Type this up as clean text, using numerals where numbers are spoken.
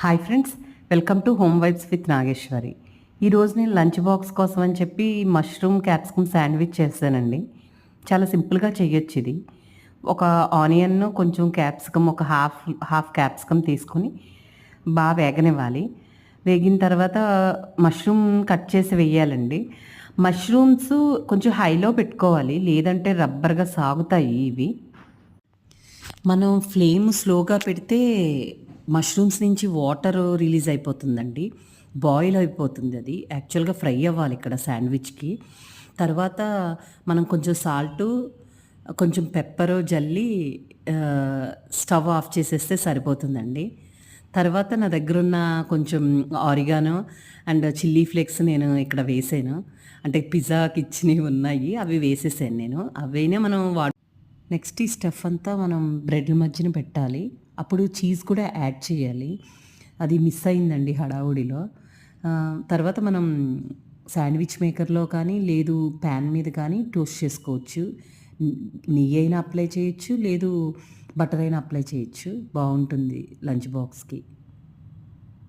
Hi friends, welcome to home vibes with Nageshwari. ఈరోజు నేను lunch box కోసం అని చెప్పి మష్రూమ్ క్యాప్సికమ్ శాండ్విచ్ చేశానండి. చాలా సింపుల్గా చేయొచ్చు ఇది. ఒక ఆనియన్, కొంచెం క్యాప్సికమ్, ఒక హాఫ్ క్యాప్సికమ్ తీసుకొని బాగా వేగనివ్వాలి. వేగిన తర్వాత మష్రూమ్ కట్ చేసి వేయాలండి. మష్రూమ్స్ కొంచెం హైలో పెట్టుకోవాలి, లేదంటే రబ్బర్గా సాగుతాయి ఇవి. మనం ఫ్లేమ్ స్లోగా పెడితే మష్రూమ్స్ నుంచి వాటర్ రిలీజ్ అయిపోతుందండి. బాయిల్ అయిపోతుంది అది. యాక్చువల్‌గా ఫ్రై అవ్వాలి ఇక్కడ శాండ్‌విచ్‌కి. తర్వాత మనం కొంచెం సాల్టు, కొంచెం పెప్పరు జల్లి స్టవ్ ఆఫ్ చేసేస్తే సరిపోతుందండి. తర్వాత నా దగ్గరున్న కొంచెం ఆరిగానో అండ్ చిల్లీ ఫ్లేక్స్ నేను ఇక్కడ వేసాను. అంటే పిజ్జాకి ఇచ్చినవి ఉన్నాయి. అవి వేసేసాను నేను. అవైనా మనం నెక్స్ట్ ఈ స్టఫ్ అంతా మనం బ్రెడ్ మధ్యన పెట్టాలి. అప్పుడు చీజ్ కూడా యాడ్ చేయాలి. అది మిస్ అయిందండి హడావుడిలో. తర్వాత మనం శాండ్విచ్ మేకర్‌లో కానీ, లేదు ప్యాన్ మీద కానీ టోస్ట్ చేసుకోవచ్చు. నెయ్యి అయినా అప్లై చేయొచ్చు, లేదు బటర్ అయినా అప్లై చేయొచ్చు. బావుంటుంది లంచ్ బాక్స్‌కి.